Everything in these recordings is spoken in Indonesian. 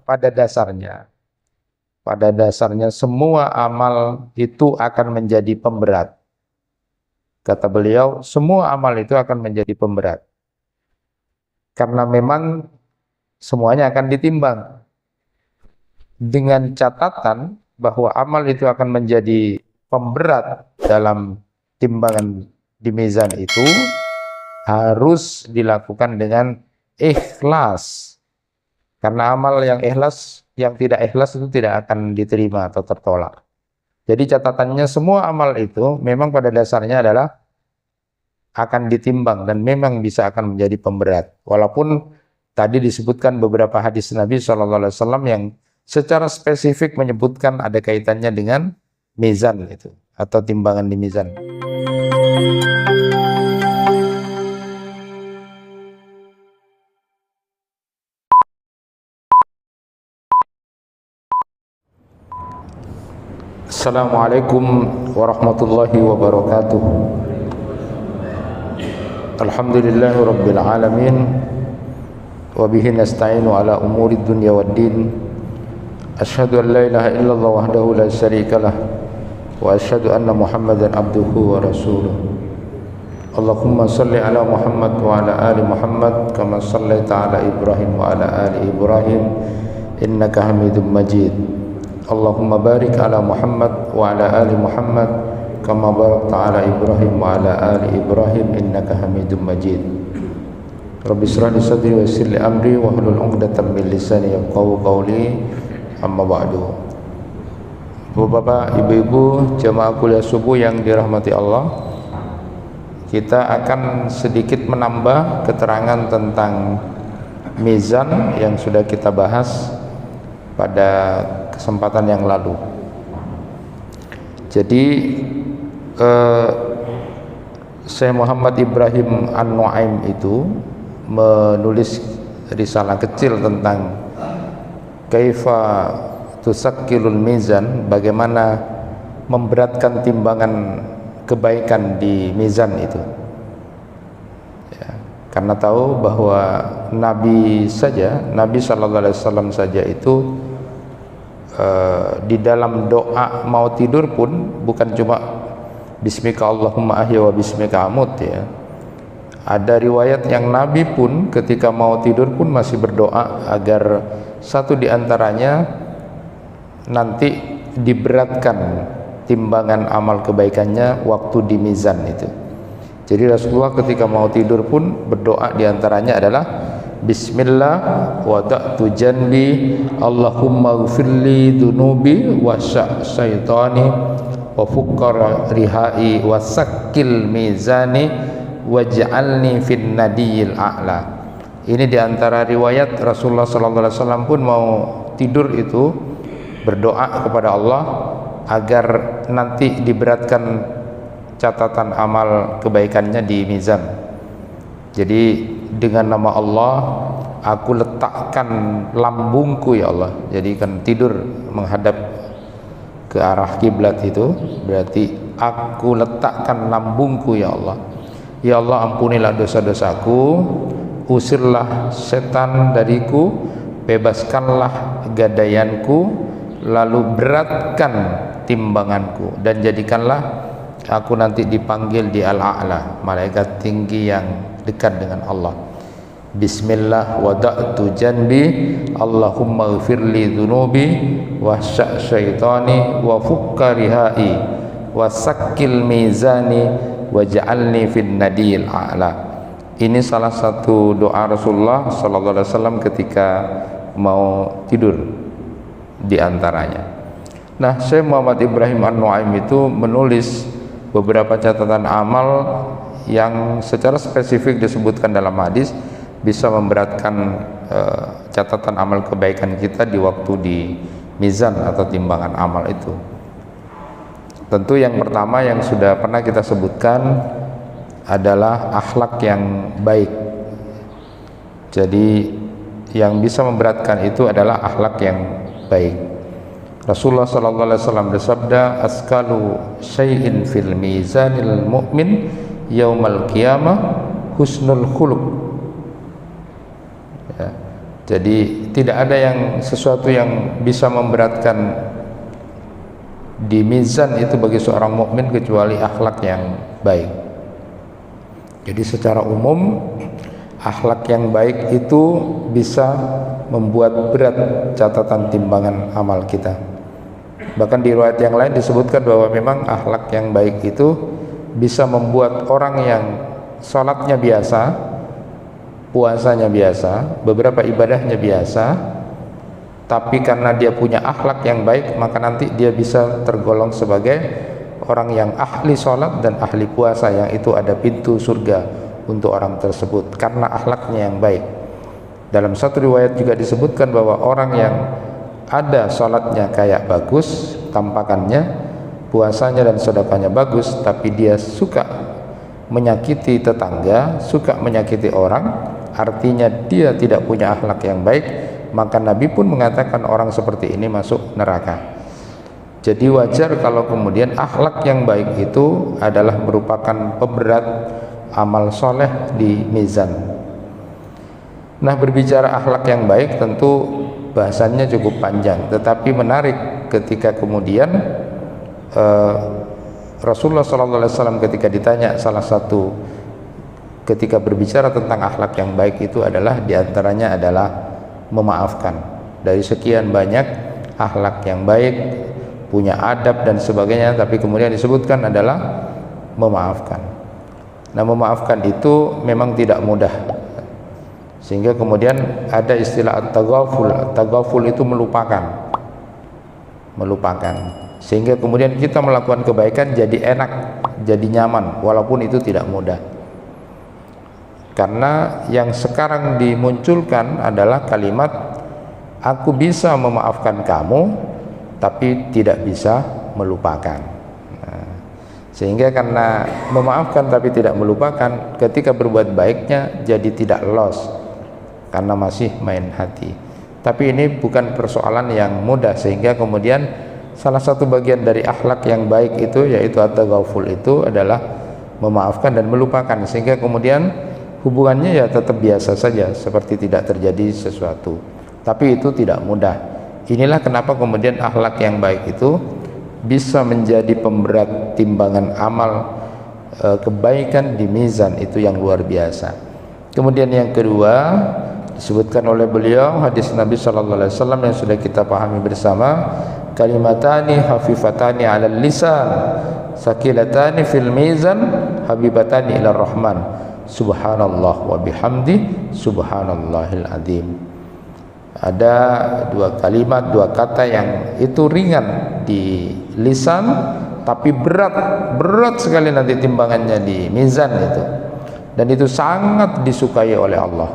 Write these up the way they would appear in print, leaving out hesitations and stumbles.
pada dasarnya semua amal itu akan menjadi pemberat. Kata beliau, semua amal itu akan menjadi pemberat. Karena memang semuanya akan ditimbang. Dengan catatan bahwa amal itu akan menjadi pemberat dalam timbangan di mizan itu harus dilakukan dengan ikhlas. Karena amal yang ikhlas, yang tidak ikhlas itu tidak akan diterima atau tertolak. Jadi catatannya semua amal itu memang pada dasarnya adalah akan ditimbang dan memang bisa akan menjadi pemberat. Walaupun tadi disebutkan beberapa hadis Nabi SAW yang secara spesifik menyebutkan ada kaitannya dengan mizan itu atau timbangan di mizan. Assalamualaikum warahmatullahi wabarakatuh. Alhamdulillahi rabbil alamin wa bihi nasta'inu ala umuri dunya waddin. Asyhadu an la ilaha illallah wahdahu la syarika lah wa asyhadu anna Muhammadan abduhu wa rasuluh. Allahumma salli ala Muhammad wa ala ali Muhammad kama sallaita ala Ibrahim wa ala ali Ibrahim innaka Hamidum Majid. Allahumma barik ala Muhammad wa ala ali Muhammad kama barakta ala Ibrahim wa ala ali Ibrahim innaka Hamidum Majid. Rabbi shrah li sadri wa yassir li amri wa hlul 'uqdatam min lisani yafqahu qawli. Amma ba'du. Bapak, ibu-ibu, jamaah kuliah subuh yang dirahmati Allah, kita akan sedikit menambah keterangan tentang mizan yang sudah kita bahas pada kesempatan yang lalu. Jadi Syekh Muhammad Ibrahim An-Nu'aim itu menulis risalah kecil tentang kaifa tusakkilul mizan, bagaimana memberatkan timbangan kebaikan di mizan itu. Ya, karena tahu bahwa Nabi Sallallahu Alaihi Wasallam saja itu di dalam doa mau tidur pun bukan cuma bismika Allahumma ahya wa bismika amut ya. Ada riwayat yang Nabi pun ketika mau tidur pun masih berdoa agar satu di antaranya nanti diberatkan timbangan amal kebaikannya waktu di mizan itu. Jadi Rasulullah ketika mau tidur pun berdoa di antaranya adalah Bismillah wada'tu janbi Allahumma ghfirli dunubi wa syaitani wa fukkar rihai wa sakkil mizani waj'alni fin nadiyil a'la. Ini diantara riwayat Rasulullah SAW pun mau tidur itu berdoa kepada Allah agar nanti diberatkan catatan amal kebaikannya di mizan. Jadi dengan nama Allah aku letakkan lambungku ya Allah. Jadi kan tidur menghadap ke arah kiblat itu berarti aku letakkan lambungku ya Allah. Ya Allah, ampunilah dosa-dosaku, usirlah setan dariku, bebaskanlah gadaianku, lalu beratkan timbanganku, dan jadikanlah aku nanti dipanggil di al-a'la, malaikat tinggi yang dekat dengan Allah. Bismillah wada'tu janbi Allahumma ghfirli dhunubi wa syaitani wa fukka rihai wa sakkil mizani waj'alni fin nadiyil a'la. Ini salah satu doa Rasulullah sallallahu alaihi wasallam ketika mau tidur di antaranya. Nah, Syekh Muhammad Ibrahim An-Nu'aim itu menulis beberapa catatan amal yang secara spesifik disebutkan dalam hadis bisa memberatkan catatan amal kebaikan kita di waktu di mizan atau timbangan amal itu. Tentu yang pertama yang sudah pernah kita sebutkan adalah akhlak yang baik. Jadi yang bisa memberatkan itu adalah akhlak yang baik. Rasulullah sallallahu alaihi wasallam bersabda, "Askalu syai'in fil mizanil mu'min yaumal qiyamah husnul khuluq." Ya. Jadi tidak ada yang sesuatu yang bisa memberatkan di mizan itu bagi seorang mukmin kecuali akhlak yang baik. Jadi secara umum akhlak yang baik itu bisa membuat berat catatan timbangan amal kita. Bahkan di riwayat yang lain disebutkan bahwa memang akhlak yang baik itu bisa membuat orang yang sholatnya biasa, puasanya biasa, beberapa ibadahnya biasa, tapi karena dia punya akhlak yang baik, maka nanti dia bisa tergolong sebagai orang yang ahli sholat dan ahli puasa, yang itu ada pintu surga untuk orang tersebut karena akhlaknya yang baik. Dalam satu riwayat juga disebutkan bahwa orang yang ada sholatnya kayak bagus tampakannya, puasanya dan sedekahnya bagus, tapi dia suka menyakiti tetangga, suka menyakiti orang, artinya dia tidak punya akhlak yang baik, maka Nabi pun mengatakan orang seperti ini masuk neraka. Jadi wajar kalau kemudian akhlak yang baik itu adalah merupakan pemberat amal soleh di mizan. Nah, berbicara akhlak yang baik tentu bahasannya cukup panjang, tetapi menarik ketika kemudian Rasulullah SAW ketika ditanya salah satu ketika berbicara tentang akhlak yang baik itu adalah diantaranya adalah memaafkan. Dari sekian banyak akhlak yang baik, punya adab dan sebagainya, tapi kemudian disebutkan adalah memaafkan. Nah, memaafkan itu memang tidak mudah, sehingga kemudian ada istilah at-taghaful. At-taghaful itu melupakan, sehingga kemudian kita melakukan kebaikan jadi enak, jadi nyaman, walaupun itu tidak mudah. Karena yang sekarang dimunculkan adalah kalimat aku bisa memaafkan kamu tapi tidak bisa melupakan. Sehingga karena memaafkan tapi tidak melupakan, ketika berbuat baiknya jadi tidak loss karena masih main hati. Tapi ini bukan persoalan yang mudah, sehingga kemudian salah satu bagian dari akhlak yang baik itu yaitu at-taghaful itu adalah memaafkan dan melupakan, sehingga kemudian hubungannya ya tetap biasa saja seperti tidak terjadi sesuatu. Tapi itu tidak mudah. Inilah kenapa kemudian akhlak yang baik itu bisa menjadi pemberat timbangan amal kebaikan di mizan itu yang luar biasa. Kemudian yang kedua disebutkan oleh beliau hadis Nabi sallallahu alaihi wasallam yang sudah kita pahami bersama, kalimatani hafifatani 'alal lisan sakilatani fil mizan habibatani ila rahman subhanallah wa bihamdi subhanallahil azim. Ada dua kalimat, dua kata yang itu ringan di lisan tapi berat sekali nanti timbangannya di mizan itu, dan itu sangat disukai oleh Allah,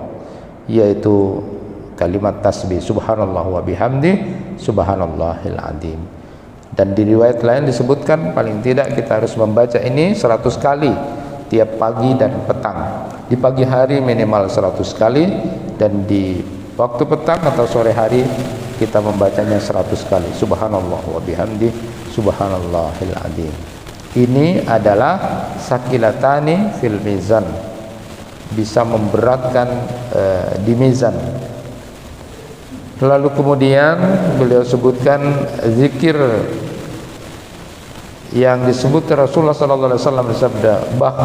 yaitu kalimat tasbih subhanallah wa bihamdi subhanallahil azim. Dan di riwayat lain disebutkan paling tidak kita harus membaca ini 100 kali tiap pagi dan petang. Di pagi hari minimal 100 kali, dan di waktu petang atau sore hari kita membacanya 100 kali subhanallah wa bihamdi subhanallahil azim. Ini adalah sakilatani fil mizan, bisa memberatkan di mizan. Lalu kemudian beliau sebutkan zikir yang disebut Rasulullah sallallahu alaihi wasallam bersabda, bah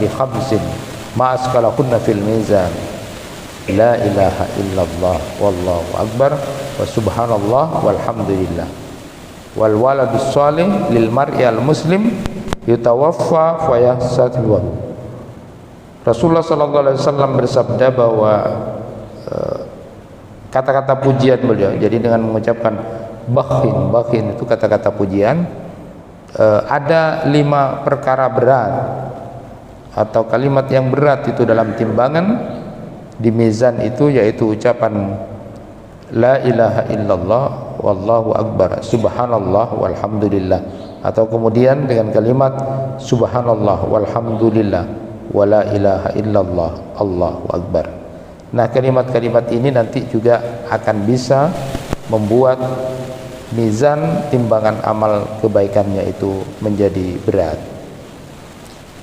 li khamsin ma asqalakunna fil mizan, la ilaha illallah wallahu akbar wa subhanallah walhamdulillah wal waladus salih lil mar'i al muslim yutawaffa fayahsatuhu. Rasulullah sallallahu alaihi wasallam bersabda bahwa kata-kata pujian beliau, jadi dengan mengucapkan bakhin itu kata-kata pujian, ada 5 perkara berat atau kalimat yang berat itu dalam timbangan di mizan itu, yaitu ucapan la ilaha illallah wallahu akbar subhanallah walhamdulillah, atau kemudian dengan kalimat subhanallah walhamdulillah wala ilaha illallah allahu akbar. Nah, kalimat-kalimat ini nanti juga akan bisa membuat mizan timbangan amal kebaikannya itu menjadi berat.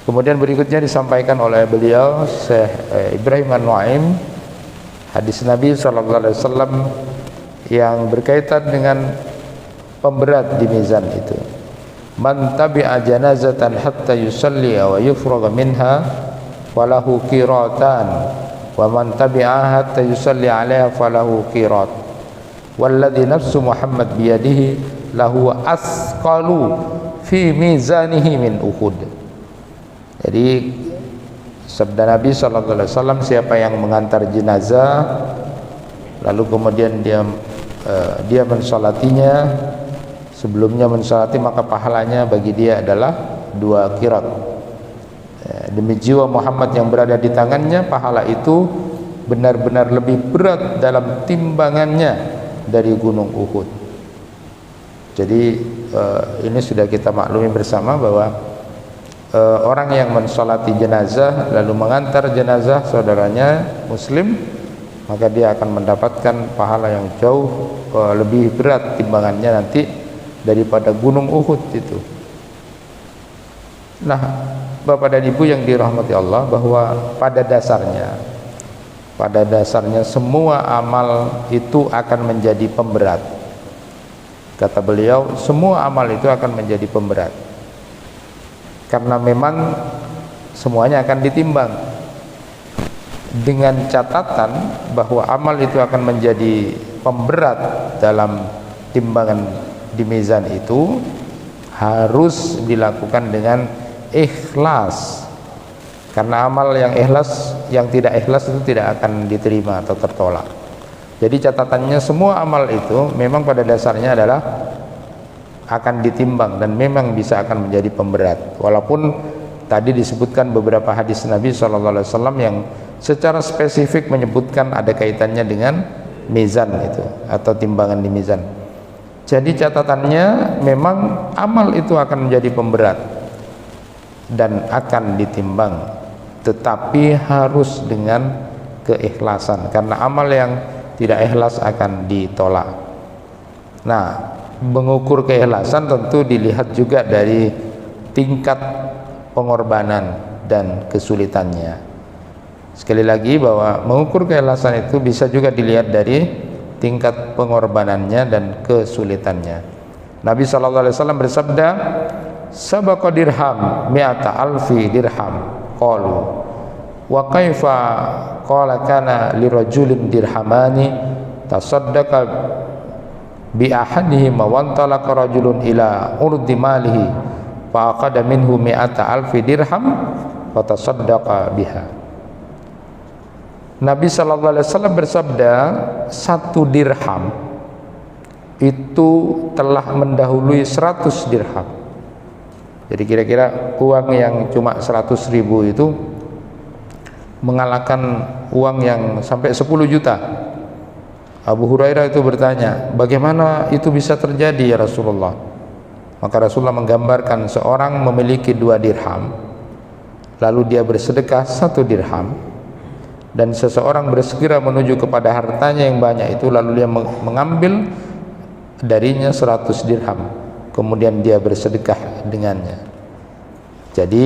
Kemudian berikutnya disampaikan oleh beliau Syekh Ibrahim An-Nu'aim hadis Nabi SAW yang berkaitan dengan pemberat di mizan itu. Man tabi'a janazatan hatta yusalli wa yufraga minha falahu qiratan wa man tabi'a hatta yusalli 'alaiha falahu qirat walladzi nafsu Muhammad biyadihi lahu asqalu fi mizanihi min Uhud. Jadi sabda Nabi SAW, siapa yang mengantar jenazah lalu kemudian dia mensolatinya, sebelumnya mensolati maka pahalanya bagi dia adalah 2 qirat. Demi jiwa Muhammad yang berada di tangannya, pahala itu benar-benar lebih berat dalam timbangannya dari gunung Uhud. Jadi ini sudah kita maklumi bersama bahwa orang yang mensolati jenazah lalu mengantar jenazah saudaranya muslim, maka dia akan mendapatkan pahala yang jauh lebih berat timbangannya nanti daripada gunung Uhud itu. Nah, Bapak dan Ibu yang dirahmati Allah, bahwa pada dasarnya semua amal itu akan menjadi pemberat. Kata beliau, semua amal itu akan menjadi pemberat, karena memang semuanya akan ditimbang, dengan catatan bahwa amal itu akan menjadi pemberat dalam timbangan di mizan itu harus dilakukan dengan ikhlas, karena amal yang ikhlas, yang tidak ikhlas itu tidak akan diterima atau tertolak. Jadi catatannya semua amal itu memang pada dasarnya adalah akan ditimbang dan memang bisa akan menjadi pemberat. Walaupun tadi disebutkan beberapa hadis Nabi SAW yang secara spesifik menyebutkan ada kaitannya dengan mizan itu atau timbangan di mizan. Jadi catatannya memang amal itu akan menjadi pemberat dan akan ditimbang, tetapi harus dengan keikhlasan, karena amal yang tidak ikhlas akan ditolak. Nah, mengukur keikhlasan tentu dilihat juga dari tingkat pengorbanan dan kesulitannya. Sekali lagi bahwa mengukur keikhlasan itu bisa juga dilihat dari tingkat pengorbanannya dan kesulitannya. Nabi SAW bersabda, sabaqa dirham mi'ata alfi dirham. Qalu wa kaifa? Qala kana lirajulin dirhamani tasaddaqa bi ahadihima wa antalaqa rajulun ila urdi malihi fa aqada minhu mi'ata alfi dirham wa tasaddaqa biha. Nabi SAW bersabda, 1 dirham itu telah mendahului 100 dirham. Jadi kira-kira uang yang cuma 100.000 itu mengalahkan uang yang sampai 10 juta. Abu Hurairah itu bertanya, bagaimana itu bisa terjadi ya Rasulullah? Maka Rasulullah menggambarkan seorang memiliki 2 dirham, lalu dia bersedekah 1 dirham, dan seseorang bersegera menuju kepada hartanya yang banyak itu, lalu dia mengambil darinya 100 dirham, kemudian dia bersedekah dengannya. Jadi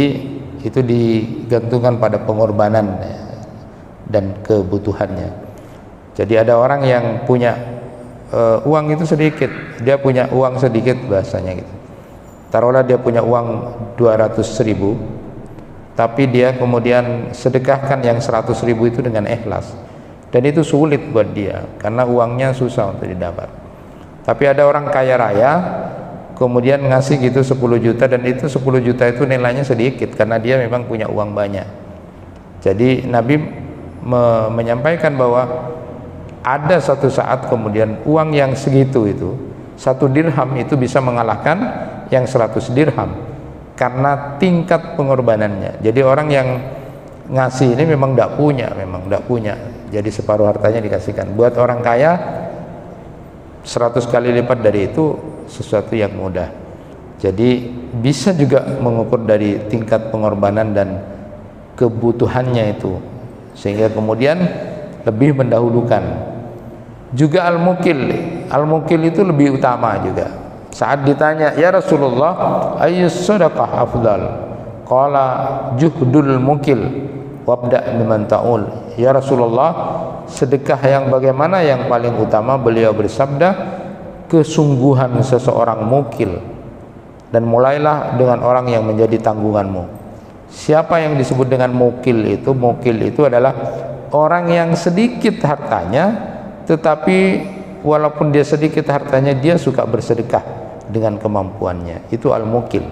itu digantungkan pada pengorbanan dan kebutuhannya. Jadi ada orang yang punya uang itu sedikit, dia punya uang sedikit bahasanya gitu. Taruhlah dia punya uang 200.000, tapi dia kemudian sedekahkan yang 100.000 itu dengan ikhlas, dan itu sulit buat dia karena uangnya susah untuk didapat. Tapi ada orang kaya raya kemudian ngasih gitu 10 juta, dan itu 10 juta itu nilainya sedikit karena dia memang punya uang banyak. Jadi Nabi menyampaikan bahwa ada satu saat kemudian uang yang segitu itu, 1 dirham itu bisa mengalahkan yang 100 dirham karena tingkat pengorbanannya. Jadi orang yang ngasih ini memang tidak punya, jadi separuh hartanya dikasihkan. Buat orang kaya 100 kali lipat dari itu sesuatu yang mudah. Jadi bisa juga mengukur dari tingkat pengorbanan dan kebutuhannya itu, sehingga kemudian lebih mendahulukan. Juga al-mukil itu lebih utama juga. Saat ditanya, ya Rasulullah, ayyus shadaqah afdal? Qala juhdul mukil wabda biman ta'ul. "Ya Rasulullah, sedekah yang bagaimana yang paling utama?" Beliau bersabda, "Kesungguhan seseorang mukil, dan mulailah dengan orang yang menjadi tanggunganmu." Siapa yang disebut dengan mukil itu? Mukil itu adalah orang yang sedikit hartanya, tetapi walaupun dia sedikit hartanya, dia suka bersedekah dengan kemampuannya. Itu al-mukil.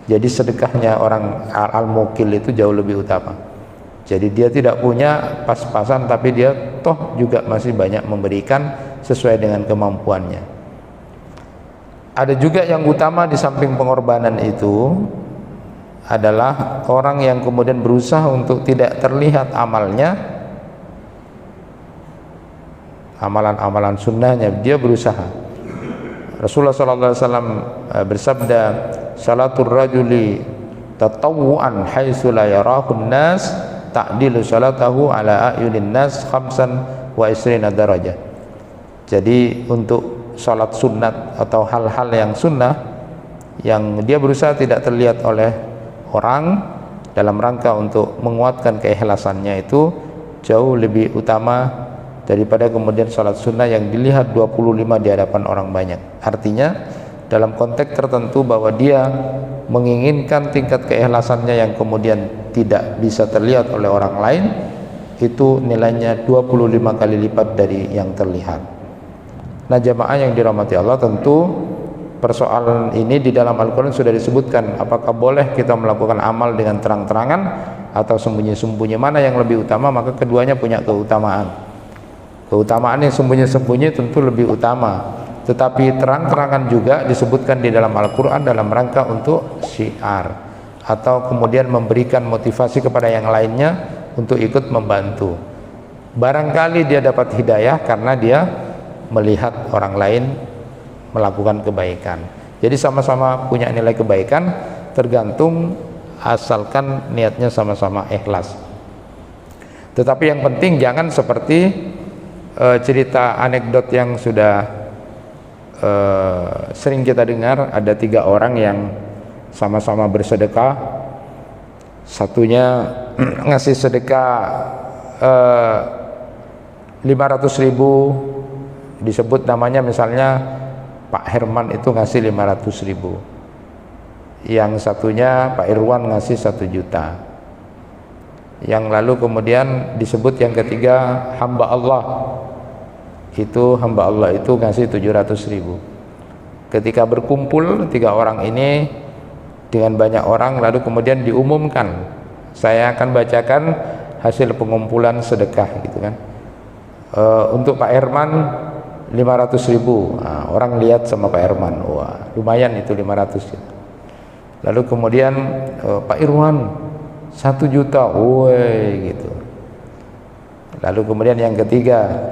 Jadi sedekahnya orang al-mukil itu jauh lebih utama. Jadi dia tidak punya pas-pasan, tapi dia toh juga masih banyak memberikan sesuai dengan kemampuannya. Ada juga yang utama di samping pengorbanan itu adalah orang yang kemudian berusaha untuk tidak terlihat amalnya, amalan-amalan sunnahnya, dia berusaha. Rasulullah SAW bersabda, "Salatul rajuli tatawuan haitsu la yarahun nas ta'dilu salatahu ala ayunin nas khamsan wa isrina darajah." Jadi untuk salat sunat atau hal-hal yang sunnah yang dia berusaha tidak terlihat oleh orang dalam rangka untuk menguatkan keikhlasannya, itu jauh lebih utama daripada kemudian salat sunnah yang dilihat 25 di hadapan orang banyak. Artinya dalam konteks tertentu bahwa dia menginginkan tingkat keikhlasannya yang kemudian tidak bisa terlihat oleh orang lain, itu nilainya 25 kali lipat dari yang terlihat. Nah, jamaah yang dirahmati Allah, tentu persoalan ini di dalam Al-Quran sudah disebutkan, apakah boleh kita melakukan amal dengan terang-terangan atau sembunyi-sembunyi, mana yang lebih utama? Maka keduanya punya keutamaan. Keutamaan yang sembunyi-sembunyi tentu lebih utama, tetapi terang-terangan juga disebutkan di dalam Al-Quran dalam rangka untuk syiar atau kemudian memberikan motivasi kepada yang lainnya untuk ikut membantu. Barangkali dia dapat hidayah karena dia melihat orang lain melakukan kebaikan. Jadi sama-sama punya nilai kebaikan, tergantung asalkan niatnya sama-sama ikhlas. Tetapi yang penting jangan seperti cerita anekdot yang sudah sering kita dengar. Ada 3 orang yang sama-sama bersedekah. Satunya ngasih sedekah 500.000, disebut namanya misalnya Pak Herman, itu ngasih 500.000. Yang satunya Pak Irwan ngasih 1 juta. Yang lalu kemudian disebut yang ketiga hamba Allah. Itu hamba Allah itu ngasih 700.000. Ketika berkumpul 3 orang ini dengan banyak orang, lalu kemudian diumumkan, saya akan bacakan hasil pengumpulan sedekah gitu kan. Untuk Pak Herman 500.000. Nah, orang lihat sama Pak Herman, wah lumayan itu 500 gitu. Lalu kemudian Pak Irwan 1 juta, woi gitu. Lalu kemudian yang ketiga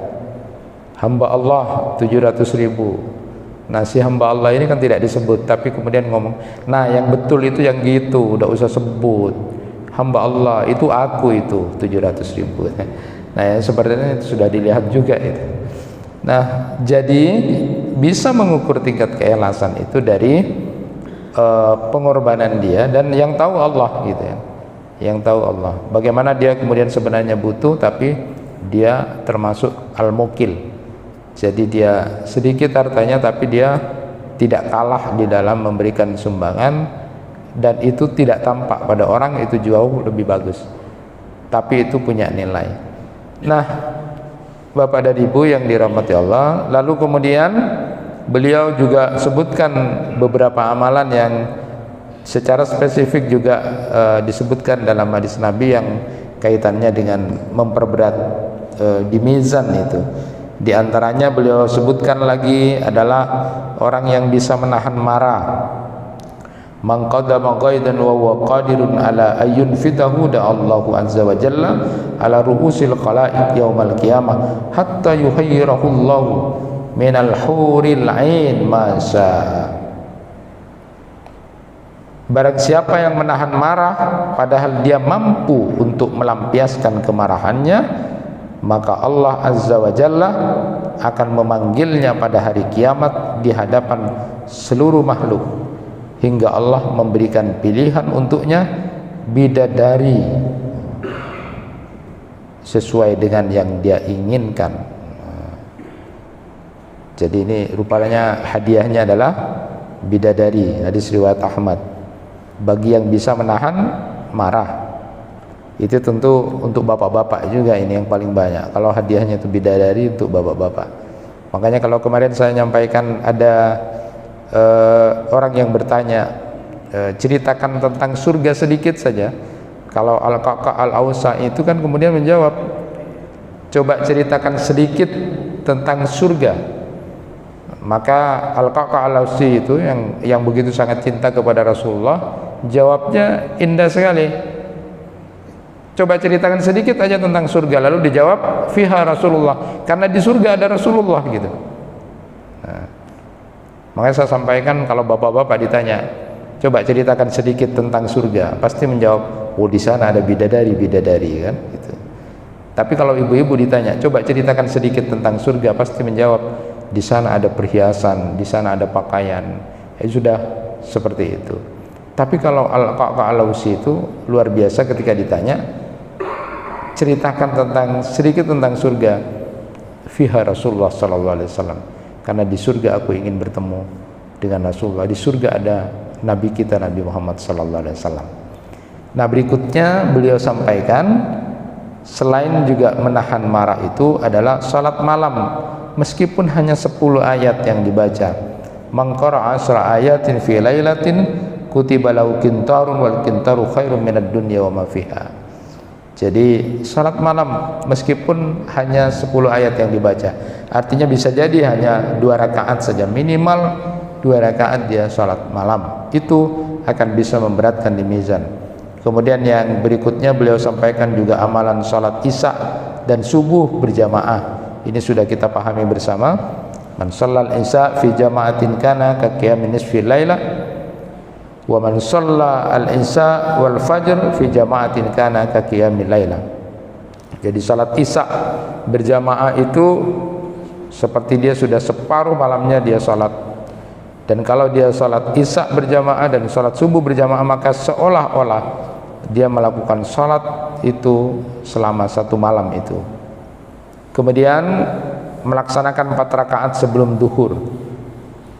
hamba Allah 700.000. Nah, si hamba Allah ini kan tidak disebut, tapi kemudian ngomong, nah yang betul itu yang gitu, udah usah sebut. Hamba Allah itu aku, itu 700.000. Nah, yang sepertinya itu sudah dilihat juga itu. Nah, jadi bisa mengukur tingkat keikhlasan itu dari pengorbanan dia, dan yang tahu Allah gitu ya. Yang tahu Allah. Bagaimana dia kemudian sebenarnya butuh, tapi dia termasuk al-mukil. Jadi dia sedikit hartanya, tapi dia tidak kalah di dalam memberikan sumbangan, dan itu tidak tampak pada orang, itu jauh lebih bagus. Tapi itu punya nilai. Nah, Bapak dan Ibu yang dirahmati Allah, lalu kemudian beliau juga sebutkan beberapa amalan yang secara spesifik juga disebutkan dalam hadis Nabi yang kaitannya dengan memperberat di mizan itu. Di antaranya beliau sebutkan lagi adalah orang yang bisa menahan marah. Man qadama qaidan wa huwa qadirun ala ayyun fitahu da Allahu azza wa jalla ala ru'usil khalaiq yaumal qiyamah hatta yuhayyirahu Allahu minal huril ain ma syaa. Barang siapa yang menahan marah padahal dia mampu untuk melampiaskan kemarahannya, maka Allah azza wa jalla akan memanggilnya pada hari kiamat di hadapan seluruh makhluk, hingga Allah memberikan pilihan untuknya bidadari sesuai dengan yang dia inginkan. Jadi ini rupanya hadiahnya adalah bidadari, hadis riwayat Ahmad. Bagi yang bisa menahan marah, itu tentu untuk bapak-bapak juga ini yang paling banyak. Kalau hadiahnya itu bidadari untuk bapak-bapak. Makanya kalau kemarin saya nyampaikan ada orang yang bertanya, ceritakan tentang surga sedikit saja. Kalau Al-Qaqa Al-Ausa itu kan kemudian menjawab, coba ceritakan sedikit tentang surga. Maka Al-Qaqa Al-Ausi itu yang begitu sangat cinta kepada Rasulullah, jawabnya indah sekali. Coba ceritakan sedikit aja tentang surga. Lalu dijawab fiha Rasulullah, karena di surga ada Rasulullah gitu. Nah, makanya saya sampaikan kalau bapak-bapak ditanya, coba ceritakan sedikit tentang surga, pasti menjawab, oh di sana ada bidadari kan gitu. Tapi kalau ibu-ibu ditanya, coba ceritakan sedikit tentang surga, pasti menjawab, di sana ada perhiasan, di sana ada pakaian. Sudah seperti itu. Tapi kalau Al-Qaqa Al-Ausi itu luar biasa ketika ditanya, ceritakan sedikit tentang surga, fiha Rasulullah sallallahu alaihi wasallam, karena di surga aku ingin bertemu dengan Rasulullah. Di surga ada Nabi kita, Nabi Muhammad sallallahu alaihi wasallam. Nah, berikutnya beliau sampaikan, selain juga menahan marah itu adalah salat malam, meskipun hanya 10 ayat yang dibaca. Man qara'a 10 ayatin fi lailatin kutiba lahu qintarun wal qintaru khairum minad dunya wa ma fiha. Jadi salat malam meskipun hanya 10 ayat yang dibaca, artinya bisa jadi hanya 2 rakaat saja, minimal 2 rakaat dia salat malam, itu akan bisa memberatkan di mizan. Kemudian yang berikutnya beliau sampaikan juga amalan salat isya dan subuh berjamaah. Ini sudah kita pahami bersama. Man shallal isya fi jama'atin kana ka qiyamin nisfi lailah, wa man shalla al isya wal fajr fi jama'atin kana ka qiyamil lailah. Jadi salat isya berjamaah itu seperti dia sudah separuh malamnya dia salat. Dan kalau dia salat isya berjamaah dan salat subuh berjamaah, maka seolah-olah dia melakukan salat itu selama 1 malam itu. Kemudian melaksanakan 4 rakaat sebelum duhur.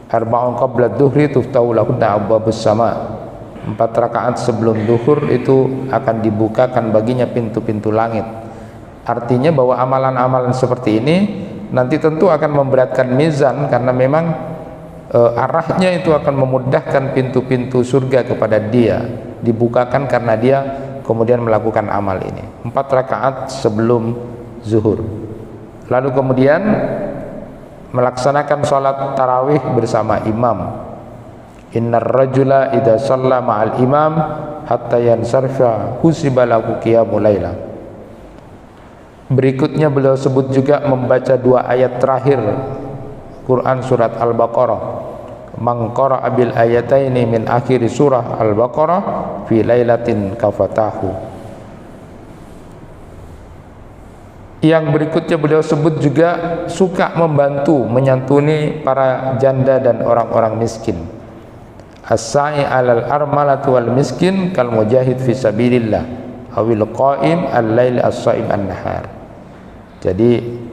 Arba'un qabla duhri tuftahu lahunna abwabus sama. 4 rakaat sebelum duhur itu akan dibukakan baginya pintu-pintu langit. Artinya bahwa amalan-amalan seperti ini nanti tentu akan memberatkan mizan, karena memang arahnya itu akan memudahkan pintu-pintu surga kepada dia, dibukakan karena dia kemudian melakukan amal ini. 4 rakaat sebelum zuhur. Lalu kemudian melaksanakan sholat tarawih bersama imam. Innar rajula idza shalla ma'al imam hatta yansarfa husiba lahu qiyamul laila. Berikutnya beliau sebut juga membaca 2 ayat terakhir Quran surat Al-Baqarah. Man qara'a bil ayataini min akhir surah Al-Baqarah fi lailatin kafatahu. Yang berikutnya beliau sebut juga suka membantu, menyantuni para janda dan orang-orang miskin. As-sa'i 'alal armalati wal miskin kal mujahid fi sabilillah awil qa'im al-lail as-sha'im an-nahar. Jadi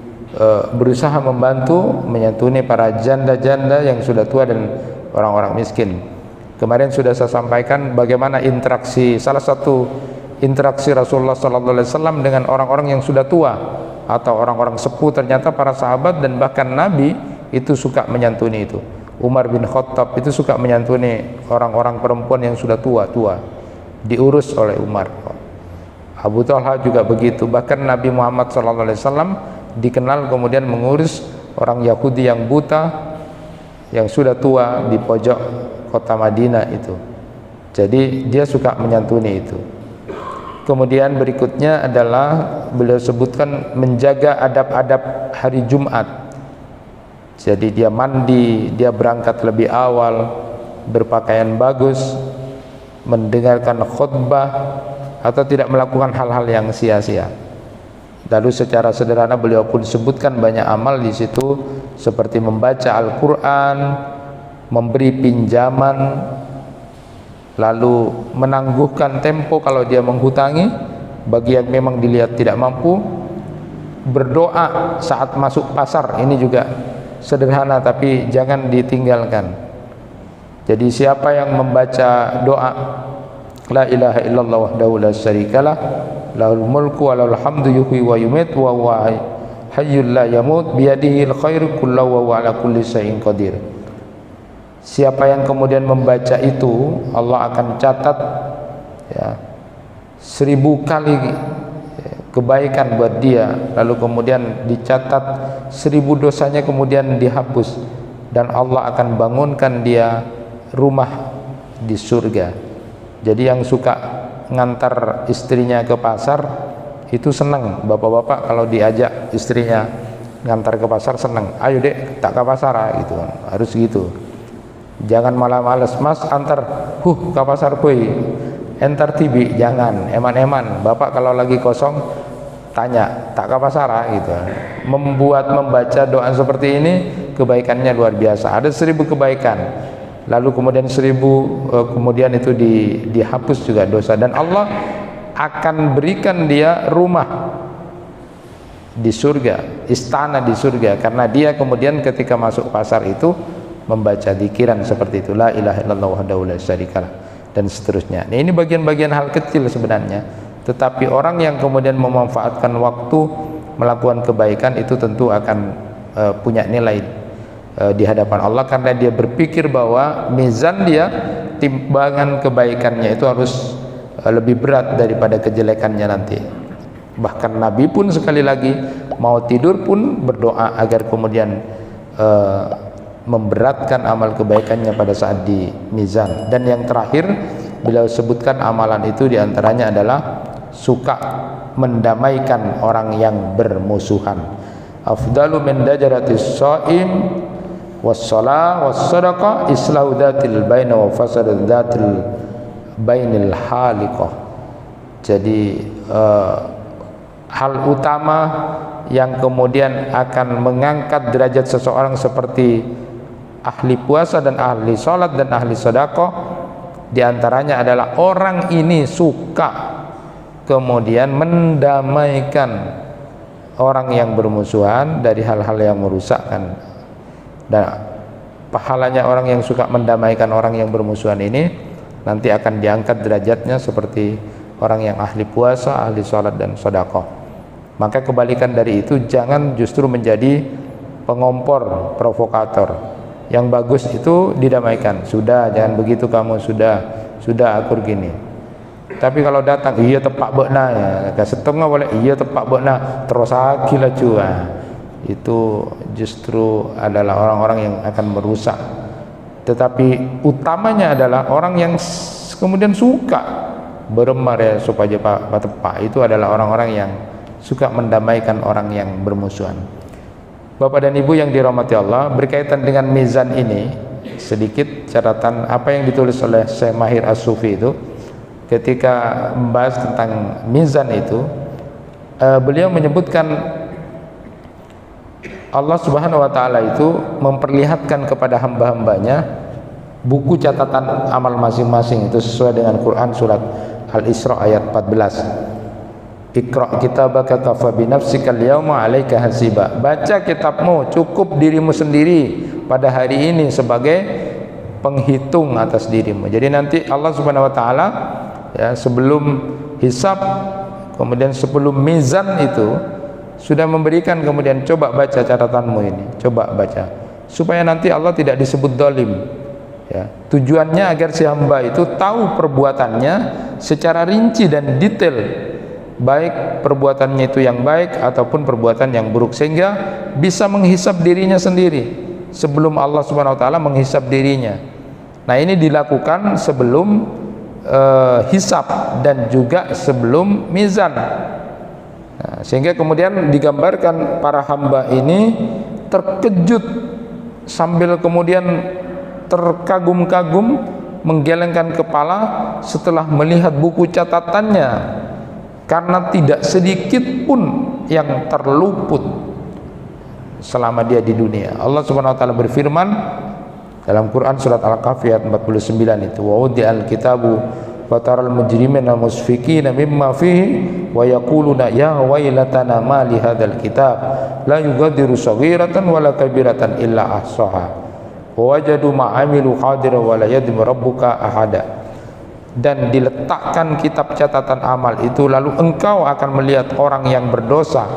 berusaha membantu, menyantuni para janda-janda yang sudah tua dan orang-orang miskin. Kemarin sudah saya sampaikan bagaimana salah satu interaksi Rasulullah SAW dengan orang-orang yang sudah tua atau orang-orang sepuh. Ternyata para sahabat dan bahkan Nabi itu suka menyantuni itu. Umar bin Khattab itu suka menyantuni orang-orang perempuan yang sudah tua-tua, diurus oleh Umar. Abu Talha juga begitu. Bahkan Nabi Muhammad SAW dikenal kemudian mengurus orang Yahudi yang buta, yang sudah tua di pojok kota Madinah itu. Jadi dia suka menyantuni itu. Kemudian berikutnya adalah beliau sebutkan menjaga adab-adab hari Jumat. Jadi dia mandi, dia berangkat lebih awal, berpakaian bagus, mendengarkan khutbah, atau tidak melakukan hal-hal yang sia-sia. Lalu secara sederhana beliau pun sebutkan banyak amal di situ, seperti membaca Al-Quran, memberi pinjaman, lalu menangguhkan tempo kalau dia menghutangi bagi yang memang dilihat tidak mampu, berdoa saat masuk pasar, ini juga sederhana tapi jangan ditinggalkan. Jadi siapa yang membaca doa la ilaha illallah wahdahu la syarikalah lahul mulku wa lahul hamdu yuhyi wa yumiit wa huwa hayyul la yamut biyadihil khairu kullu wa huwa ala kulli syai'in qadir. Siapa yang kemudian membaca itu, Allah akan catat ya 1000 kali kebaikan buat dia, lalu kemudian dicatat 1000 dosanya kemudian dihapus, dan Allah akan bangunkan dia rumah di surga. Jadi yang suka ngantar istrinya ke pasar itu senang, bapak-bapak kalau diajak istrinya ngantar ke pasar senang, ayo dek tak ke pasar gitu, harus gitu. Jangan malah males, mas antar ke pasar boy, entar tibi, jangan eman-eman. Bapak kalau lagi kosong tanya tak ke pasar gitu. Membaca doa seperti ini kebaikannya luar biasa, ada 1000 kebaikan, lalu kemudian 1000 kemudian itu dihapus juga dosa, dan Allah akan berikan dia rumah di surga, istana di surga, karena dia kemudian ketika masuk pasar itu membaca dzikiran seperti itu, la ilaha illallah wahdahu la syarikalah, dan seterusnya. Nah, ini bagian-bagian hal kecil sebenarnya, tetapi orang yang kemudian memanfaatkan waktu melakukan kebaikan itu tentu akan punya nilai di hadapan Allah, karena dia berpikir bahwa mizan dia, timbangan kebaikannya itu harus lebih berat daripada kejelekannya nanti. Bahkan Nabi pun sekali lagi mau tidur pun berdoa agar kemudian memberatkan amal kebaikannya pada saat di mizan. Dan yang terakhir beliau sebutkan amalan itu diantaranya adalah suka mendamaikan orang yang bermusuhan. Afdalu min dajaratis shaim was-shalah was-sadaqah islahu dzatil baina wa fasad dzatil bainil haliqah. Jadi hal utama yang kemudian akan mengangkat derajat seseorang seperti ahli puasa dan ahli sholat dan ahli sedekah, diantaranya adalah orang ini suka kemudian mendamaikan orang yang bermusuhan dari hal-hal yang merusakkan. Dan pahalanya orang yang suka mendamaikan orang yang bermusuhan ini nanti akan diangkat derajatnya seperti orang yang ahli puasa, ahli sholat dan sedekah. Maka kebalikan dari itu, jangan justru menjadi pengompor, provokator. Yang bagus itu didamaikan, sudah jangan begitu kamu, sudah akur gini. Tapi kalau datang iya tepak bekna ya, setengah boleh iya tepak bekna terus lagi lah cua, itu justru adalah orang-orang yang akan merusak. Tetapi utamanya adalah orang yang kemudian suka beremar ya supaya pak tepak, itu adalah orang-orang yang suka mendamaikan orang yang bermusuhan. Bapak dan Ibu yang dirahmati Allah, berkaitan dengan mizan ini sedikit catatan apa yang ditulis oleh Syekh Mahir As-Sufi itu ketika membahas tentang mizan itu. Beliau menyebutkan Allah Subhanahu wa taala itu memperlihatkan kepada hamba-hambanya buku catatan amal masing-masing, itu sesuai dengan Quran surat Al-Isra ayat 14. Iqra kitabaka kafa bi nafsikal yauma 'alaika hasiba. Baca kitabmu, cukup dirimu sendiri pada hari ini sebagai penghitung atas dirimu. Jadi nanti Allah Subhanahu wa taala ya sebelum hisab, kemudian sebelum mizan itu sudah memberikan, kemudian coba baca catatanmu ini, coba baca, supaya nanti Allah tidak disebut zalim. Ya, tujuannya agar si hamba itu tahu perbuatannya secara rinci dan detail, baik perbuatannya itu yang baik ataupun perbuatan yang buruk, sehingga bisa menghisab dirinya sendiri sebelum Allah Subhanahu wa taala menghisab dirinya. Nah, ini dilakukan sebelum hisab dan juga sebelum mizan. Nah, sehingga kemudian digambarkan para hamba ini terkejut sambil kemudian terkagum-kagum, menggelengkan kepala setelah melihat buku catatannya, karena tidak sedikit pun yang terluput selama dia di dunia. Allah Subhanahu wa taala berfirman dalam Quran surat Al-Kahfi ayat 49 itu, wa wudi'al kitabu fataral mujrimina musfiqina mimma fihi wa yaquluna ya wailatana ma li hadzal kitab la yughadiru saghiratan wala kabiratan illa ahsaha wa wajadu ma amilu hadira wa la yadhlimu rabbuka ahada. Dan diletakkan kitab catatan amal itu, lalu engkau akan melihat orang yang berdosa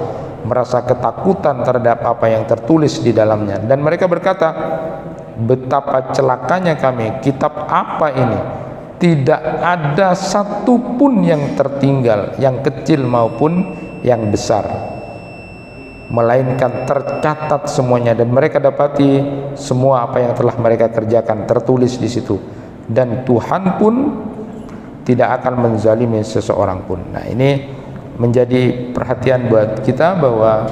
merasa ketakutan terhadap apa yang tertulis di dalamnya, dan mereka berkata, betapa celakanya kami, kitab apa ini? Tidak ada satupun yang tertinggal, yang kecil maupun yang besar, melainkan tercatat semuanya, dan mereka dapati semua apa yang telah mereka kerjakan tertulis di situ, dan Tuhan pun tidak akan menzalimi seseorang pun. Nah, ini menjadi perhatian buat kita bahwa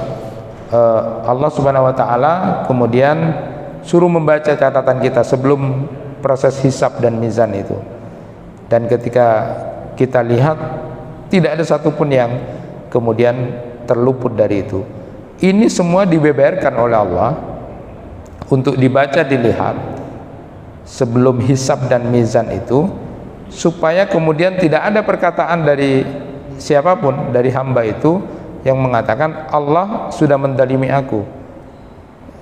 Allah Subhanahu wa taala kemudian suruh membaca catatan kita sebelum proses hisab dan mizan itu. Dan ketika kita lihat tidak ada satupun yang kemudian terluput dari itu. Ini semua dibeberkan oleh Allah untuk dibaca, dilihat sebelum hisab dan mizan itu, supaya kemudian tidak ada perkataan dari siapapun dari hamba itu yang mengatakan Allah sudah mendalimi aku.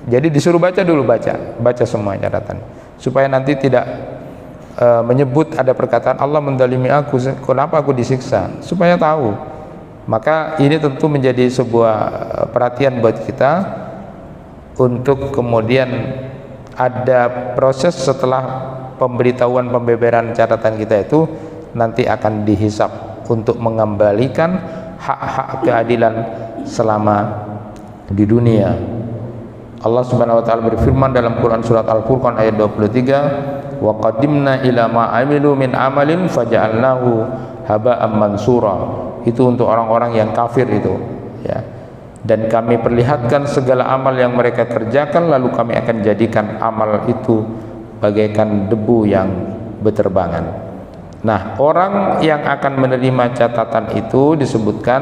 Jadi disuruh baca dulu, baca semua catatan, supaya nanti tidak menyebut ada perkataan Allah mendalimi aku, kenapa aku disiksa, supaya tahu. Maka ini tentu menjadi sebuah perhatian buat kita untuk kemudian ada proses setelah pemberitahuan pembeberan catatan kita itu nanti akan dihisab untuk mengembalikan hak-hak keadilan selama di dunia. Allah Subhanahu wa taala berfirman dalam Quran surat Al-Furqan ayat 23, wa qadimna ila ma amilu min amalin faja'alnahu haba'an mansura. Itu untuk orang-orang yang kafir itu, ya. Dan kami perlihatkan segala amal yang mereka kerjakan, lalu kami akan jadikan amal itu bagaikan debu yang berterbangan. Nah, orang yang akan menerima catatan itu disebutkan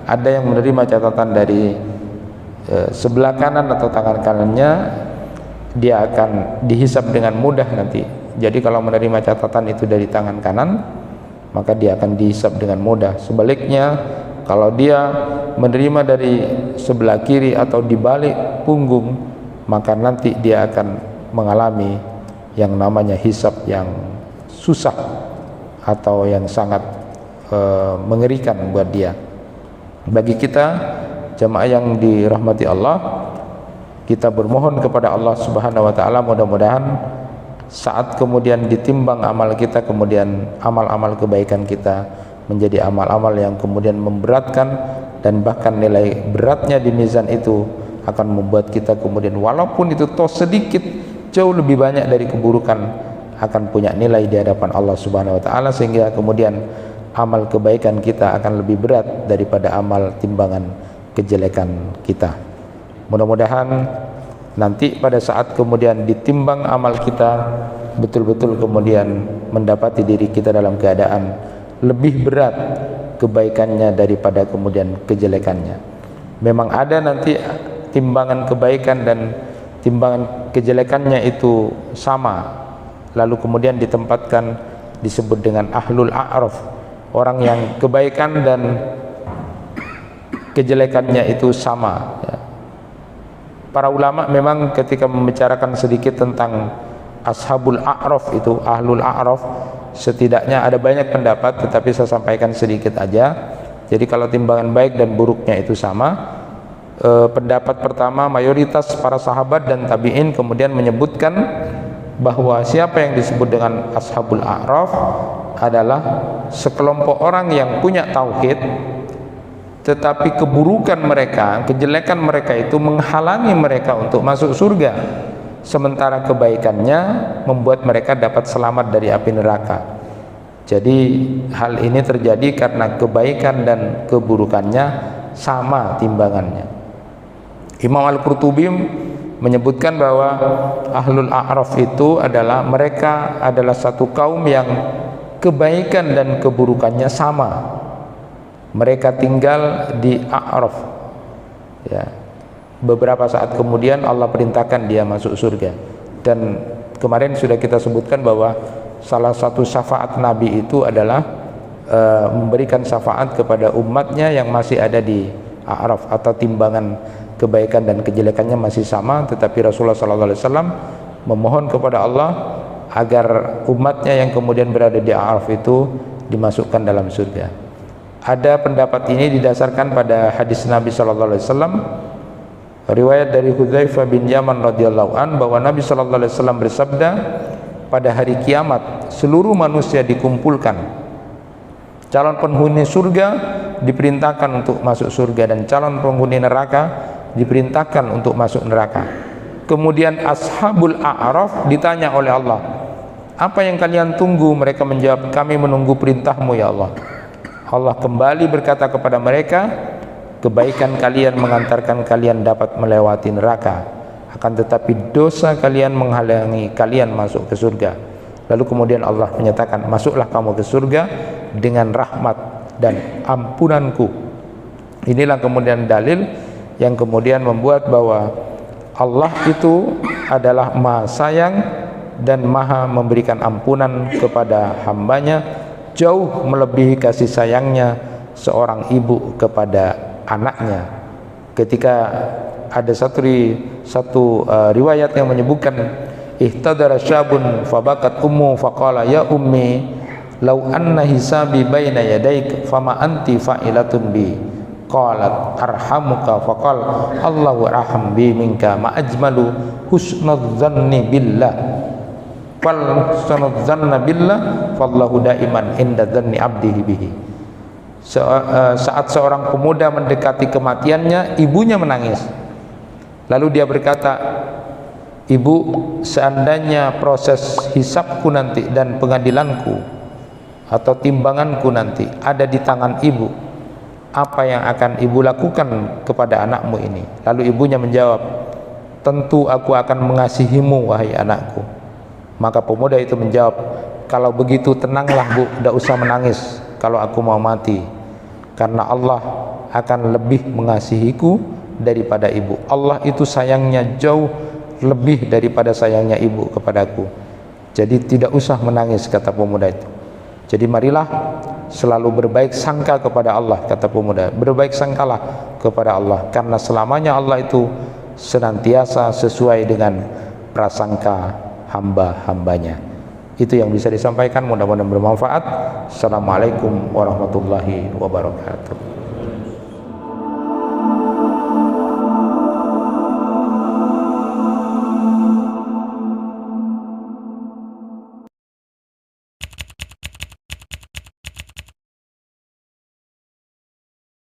ada yang menerima catatan dari sebelah kanan atau tangan kanannya, dia akan dihisab dengan mudah nanti. Jadi kalau menerima catatan itu dari tangan kanan, maka dia akan dihisab dengan mudah. Sebaliknya, kalau dia menerima dari sebelah kiri atau di balik punggung, maka nanti dia akan mengalami yang namanya hisab yang susah atau yang sangat mengerikan buat dia. Bagi kita jamaah yang dirahmati Allah, kita bermohon kepada Allah Subhanahu wa taala mudah-mudahan saat kemudian ditimbang amal kita, kemudian amal-amal kebaikan kita menjadi amal-amal yang kemudian memberatkan, dan bahkan nilai beratnya di mizan itu akan membuat kita kemudian walaupun itu toh sedikit jauh lebih banyak dari keburukan, akan punya nilai di hadapan Allah Subhanahu wa taala, sehingga kemudian amal kebaikan kita akan lebih berat daripada amal timbangan kejelekan kita. Mudah-mudahan nanti pada saat kemudian ditimbang amal kita, betul-betul kemudian mendapati diri kita dalam keadaan lebih berat kebaikannya daripada kemudian kejelekannya. Memang ada nanti timbangan kebaikan dan timbangan kejelekannya itu sama, lalu kemudian ditempatkan disebut dengan ahlul a'raf, orang yang kebaikan dan kejelekannya itu sama, ya. Para ulama memang ketika membicarakan sedikit tentang ashabul a'raf itu, ahlul a'raf, setidaknya ada banyak pendapat, tetapi saya sampaikan sedikit aja. Jadi kalau timbangan baik dan buruknya itu sama, pendapat pertama mayoritas para sahabat dan tabi'in kemudian menyebutkan bahwa siapa yang disebut dengan ashabul a'raf adalah sekelompok orang yang punya tauhid, tetapi keburukan mereka, kejelekan mereka itu menghalangi mereka untuk masuk surga, sementara kebaikannya membuat mereka dapat selamat dari api neraka. Jadi hal ini terjadi karena kebaikan dan keburukannya sama timbangannya. Imam Al-Qurtubi menyebutkan bahwa ahlul a'raf itu adalah mereka adalah satu kaum yang kebaikan dan keburukannya sama. Mereka tinggal di a'raf, ya. Beberapa saat kemudian Allah perintahkan dia masuk surga. Dan kemarin sudah kita sebutkan bahwa salah satu syafaat Nabi itu adalah memberikan syafaat kepada umatnya yang masih ada di A'raf, atau timbangan kebaikan dan kejelekannya masih sama, tetapi Rasulullah SAW memohon kepada Allah agar umatnya yang kemudian berada di A'raf itu dimasukkan dalam surga. Ada pendapat ini didasarkan pada hadis Nabi SAW, riwayat dari Hudzaifah bin Yaman radhiyallahu an, bahwa Nabi SAW bersabda, pada hari kiamat seluruh manusia dikumpulkan, calon penghuni surga diperintahkan untuk masuk surga dan calon penghuni neraka diperintahkan untuk masuk neraka. Kemudian ashabul a'raf ditanya oleh Allah, apa yang kalian tunggu? Mereka menjawab, kami menunggu perintahmu ya Allah. Allah kembali berkata kepada mereka, kebaikan kalian mengantarkan kalian dapat melewati neraka, akan tetapi dosa kalian menghalangi kalian masuk ke surga. Lalu kemudian Allah menyatakan, masuklah kamu ke surga dengan rahmat dan ampunanku. Inilah kemudian dalil yang kemudian membuat bahwa Allah itu adalah maha sayang dan maha memberikan ampunan kepada hambanya, jauh melebihi kasih sayangnya seorang ibu kepada anaknya. Ketika ada satu riwayat yang menyebutkan, ihtadara syabun fabakat ummu faqala ya ummi law anna hisabi baina yadaik fama anti fa'ilatun bi, qalat arhamuka faqal Allahu arham bi minka ma ajmalu husnudz-dzanni billah fal husnudz-dzanna billah fallahu daiman inda dzanni abdihi bihi. Saat seorang pemuda mendekati kematiannya, ibunya menangis. Lalu dia berkata, ibu, seandainya proses hisabku nanti dan pengadilanku atau timbanganku nanti ada di tangan ibu, apa yang akan ibu lakukan kepada anakmu ini? Lalu ibunya menjawab, tentu aku akan mengasihimu wahai anakku. Maka pemuda itu menjawab, kalau begitu tenanglah bu, tidak usah menangis kalau aku mau mati, karena Allah akan lebih mengasihiku daripada ibu. Allah itu sayangnya jauh lebih daripada sayangnya ibu kepadaku. Jadi tidak usah menangis, kata pemuda itu. Jadi marilah selalu berbaik sangka kepada Allah, kata pemuda. Berbaik sangkalah kepada Allah, karena selamanya Allah itu senantiasa sesuai dengan prasangka hamba-hambanya. Itu yang bisa disampaikan, mudah-mudahan bermanfaat. Assalamualaikum warahmatullahi wabarakatuh.